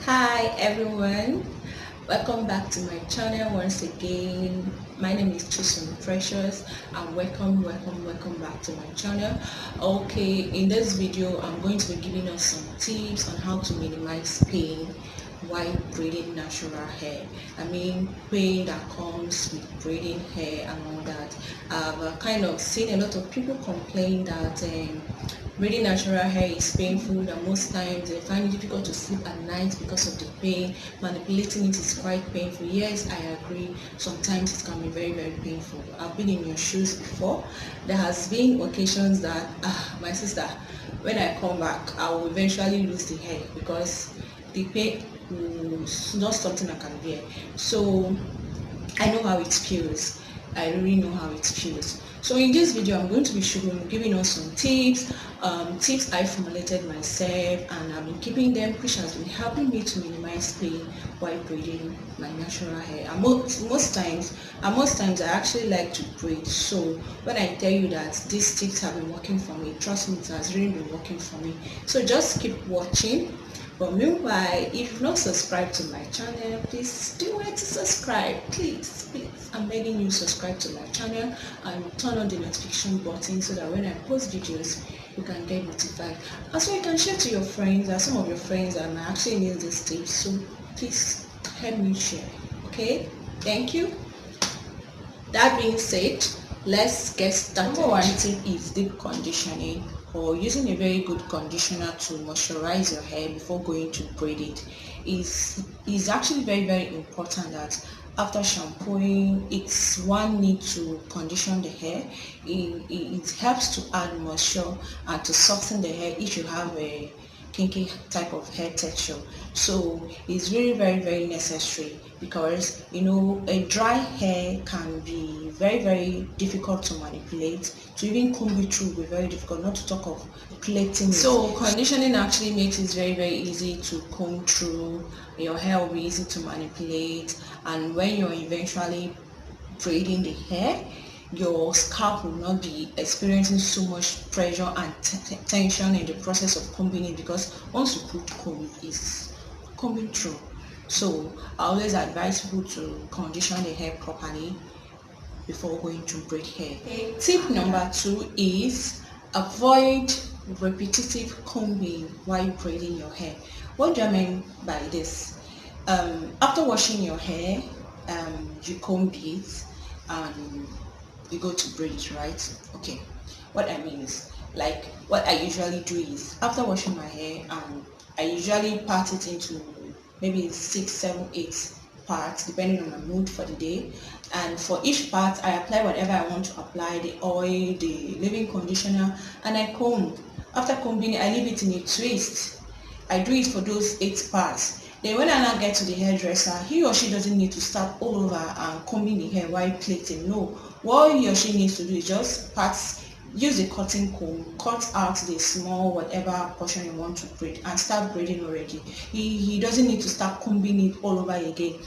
Hi everyone, welcome back to my channel once again. My name is Chisom Precious and welcome back to my channel. Okay, in this video I'm going to be giving us some tips on how to minimize pain while braiding natural hair. I mean pain that comes with braiding hair and all that. I've kind of seen a lot of people complain that braiding natural hair is painful, and most times they find it difficult to sleep at night because of the pain. Manipulating it is quite painful. Yes, I agree, sometimes it can be very painful. I've been in your shoes before. There has been occasions that my sister, when I come back I will eventually lose the hair because the pain is not something I can bear. So I know how it feels. I really know how it feels. So in this video, I'm going to be giving us some tips I formulated myself, and I've been keeping them, which has been helping me to minimize pain while braiding my natural hair. And most times I actually like to braid. So when I tell you that these tips have been working for me, trust me, it has really been working for me. So just keep watching. But meanwhile, if you've not subscribed to my channel, please do it to subscribe. Please, I'm begging you, subscribe to my channel and turn on the notification button so that when I post videos, you can get notified. Also, you can share to your friends, as some of your friends are actually need this tip. So please help me share. Okay? Thank you. That being said, let's get started. Number one tip is deep conditioning, or using a very good conditioner to moisturize your hair before going to braid it. Is actually very important that after shampooing, one need to condition the hair. It helps to add moisture and to soften the hair if you have a kinky type of hair texture. So it's very necessary, because a dry hair can be very difficult to manipulate. To even comb it through will be very difficult, not to talk of plaiting it. So conditioning actually makes it very easy to comb through. Your hair will be easy to manipulate, and when you're eventually braiding the hair, your scalp will not be experiencing so much pressure and tension in the process of combing it, because once you put comb, it's combing through. So I always advise people to condition the hair properly before going to braid hair. Okay. Tip number 2 is avoid repetitive combing while braiding your hair. What do I mean by this? After washing your hair, you comb it and you go to braid, right? Okay, what I mean is, like, what I usually do is, after washing my hair, I usually part it into maybe 6, 7, 8 parts depending on my mood for the day, and for each part I apply whatever I want to apply, the oil, the leave-in conditioner, and I comb. After combing, I leave it in a twist. I do it for those 8 parts. Then when I now get to the hairdresser, he or she doesn't need to start all over and combing the hair while plaiting. No, what he or she needs to do is just use a cutting comb, cut out the small whatever portion you want to braid, and start braiding already. He doesn't need to start combing it all over again.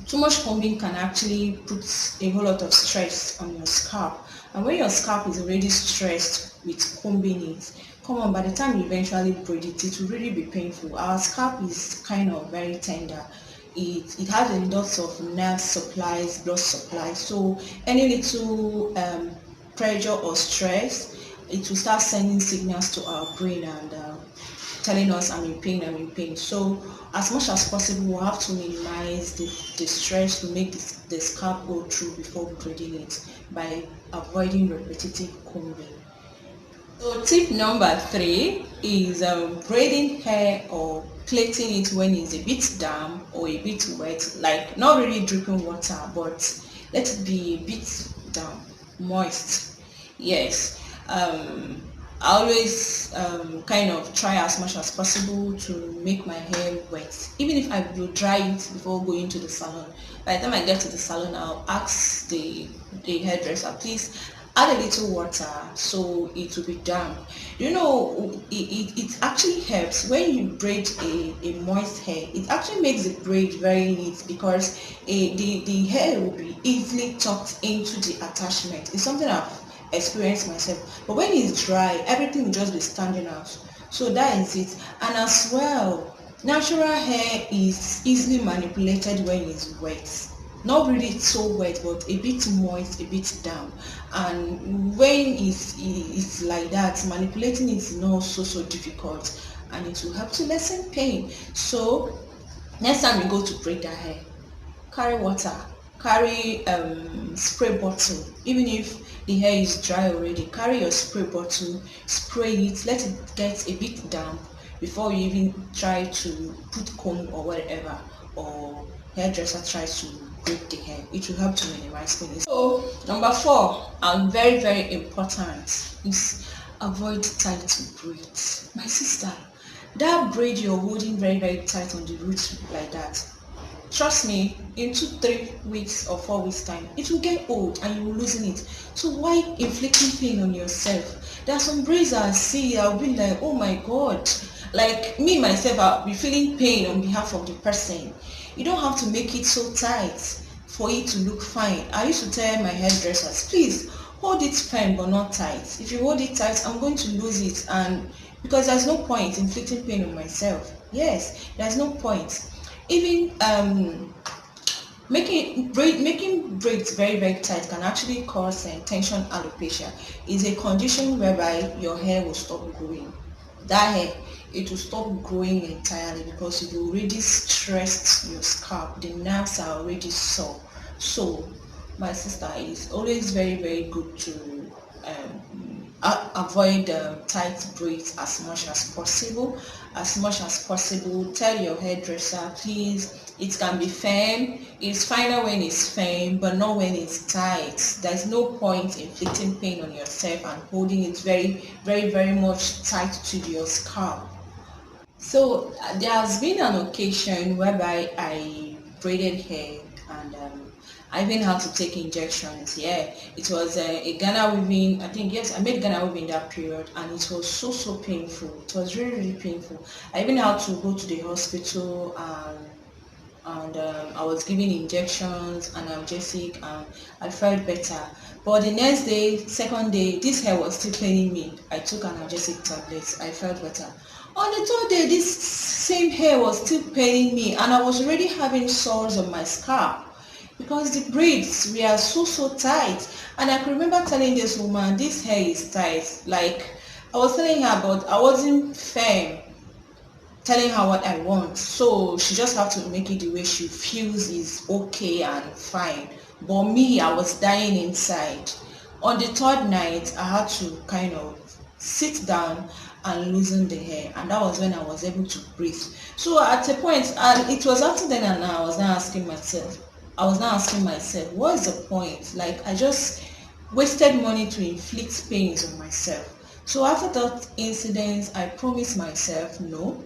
Too much combing can actually put a whole lot of stress on your scalp, and when your scalp is already stressed with combing it, come on, by the time you eventually braid it, it will really be painful. Our scalp is kind of very tender. It has a lot of nerve supplies, blood supplies, so any little pressure or stress, it will start sending signals to our brain and telling us I'm in pain. So as much as possible, we have to minimize the stress to make the scalp go through before braiding it, by avoiding repetitive combing. So tip number 3 is braiding hair or plaiting it when it's a bit damp or a bit wet, like not really dripping water, but let it be a bit damp, moist. Yes. I always kind of try as much as possible to make my hair wet, even if I will dry it before going to the salon. By the time I get to the salon, I'll ask the hairdresser, please add a little water so it will be damp. It actually helps when you braid a moist hair. It actually makes the braid very neat, because the hair will be easily tucked into the attachment. It's something I've experienced myself. But when it's dry, everything will just be standing out. So that is it. And as well, Natural hair is easily manipulated when it's wet. Not really so wet, but a bit moist, a bit damp. And when it's like that, manipulating it is not so difficult, and it will help to lessen pain. So next time you go to braid that hair, carry water, carry spray bottle. Even if the hair is dry already, carry your spray bottle, spray it, let it get a bit damp before you even try to put comb or whatever, or hairdresser tries to braid the hair. It will help to minimize pain. So number 4, and very important, is avoid tight braids. My sister, that braid you're holding very tight on the roots like that, trust me, in 2-3 weeks or 4 weeks time, it will get old and you will loosen it. So why inflicting pain on yourself? There are some braids I see, I'll be like, oh my god. Like me myself, I'll be feeling pain on behalf of the person. You don't have to make it so tight for it to look fine. I used to tell my hairdressers, please hold it firm but not tight. If you hold it tight, I'm going to lose it, and because there's no point inflicting pain on myself. Yes, there's no point. Even making braids very tight can actually cause tension alopecia. It's a condition whereby your hair will stop growing. That hair, it will stop growing entirely because you've already stressed your scalp. The nerves are already sore. So my sister, is always very good to avoid tight braids as much as possible. Tell your hairdresser, please, it can be firm. It's finer when it's firm, but not when it's tight. There's no point inflicting pain on yourself and holding it very much tight to your scalp. So there has been an occasion whereby I braided hair, and I even had to take injections. Yeah, it was a Ghana weaving. I think, yes, I made Ghana weaving that period, and it was so painful. It was really painful. I even had to go to the hospital, and I was given injections, analgesic, and I felt better. But the next day, second day, this hair was still paining me. I took analgesic tablets. I felt better. On the third day, this same hair was still paining me, and I was already having sores on my scalp because the braids were so tight. And I could remember telling this woman, this hair is tight. Like, I was telling her, but I wasn't firm, telling her what I want. So she just have to make it the way she feels is okay and fine. But me, I was dying inside. On the third night, I had to kind of sit down and loosen the hair, and that was when I was able to breathe. So at a point, and it was after then, and now I was now asking myself, what is the point? Like, I just wasted money to inflict pains on myself. So after that incident, I promised myself, no,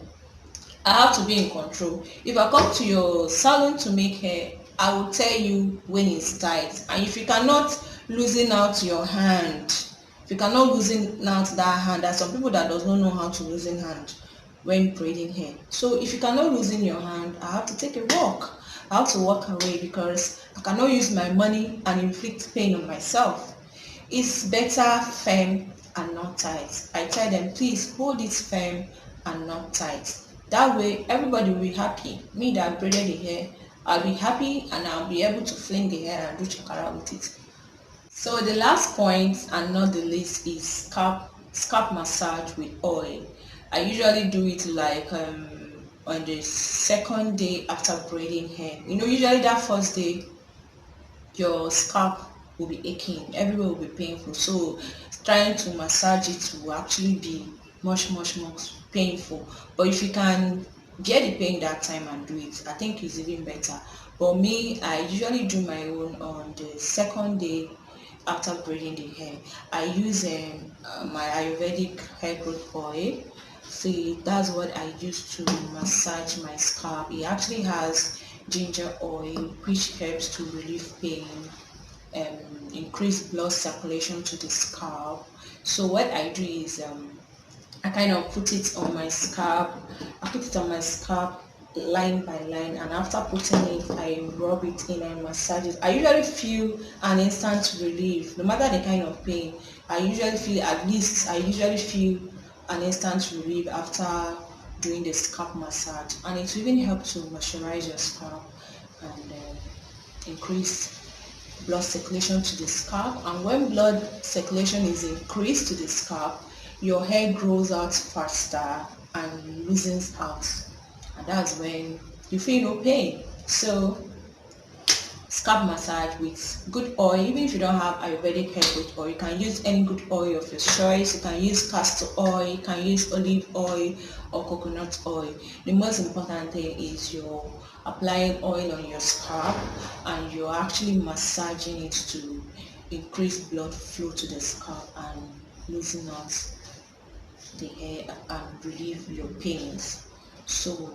I have to be in control. If I come to your salon to make hair, I will tell you when it's tight. And if you cannot loosen out your hand, if you cannot loosen out that hand, there are some people that does not know how to loosen hand when braiding hair. So if you cannot loosen your hand, I have to take a walk. I have to walk away because I cannot use my money and inflict pain on myself. It's better firm and not tight. I tell them, please hold it firm and not tight. That way, everybody will be happy. Me that braided the hair, I'll be happy, and I'll be able to fling the hair and do chakara with it. So the last point, and not the least, is scalp massage with oil. I usually do it like on the second day after braiding hair. Usually that first day, your scalp will be aching, everywhere will be painful. So trying to massage it will actually be much more painful. But if you can get the pain that time and do it, I think it's even better. But me, I usually do my own on the second day after braiding the hair. I use my Ayurvedic hair growth oil. See, that's what I use to massage my scalp. It actually has ginger oil, which helps to relieve pain, increase blood circulation to the scalp. So what I do is I kind of put it on my scalp. Line by line, and after putting it, I rub it in and massage it. I usually feel an instant relief, no matter the kind of pain. I usually feel an instant relief after doing the scalp massage, and it will even help to moisturize your scalp and increase blood circulation to the scalp. And when blood circulation is increased to the scalp, your hair grows out faster and loosens out, and that's when you feel no pain. So scalp massage with good oil. Even if you don't have Ayurvedic hair growth oil, you can use any good oil of your choice. You can use castor oil, you can use olive oil or coconut oil. The most important thing is you're applying oil on your scalp and you're actually massaging it to increase blood flow to the scalp and loosen out the hair and relieve your pains. So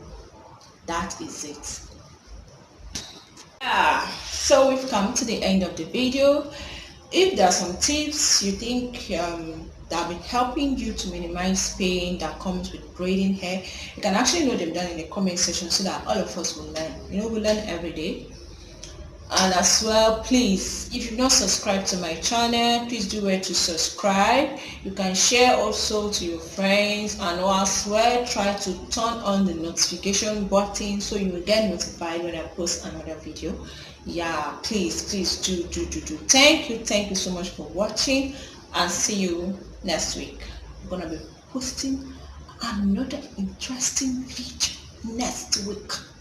that is it. So we've come to the end of the video. If there are some tips you think that will be helping you to minimize pain that comes with braiding hair, you can actually note them down in the comment section so that all of us will learn. We learn every day. And as well, please, if you've not subscribed to my channel, please do well to subscribe. You can share also to your friends, and as well try to turn on the notification button so you will get notified when I post another video. Yeah, please do. Thank you so much for watching, and see you next week. I'm gonna be posting another interesting video next week.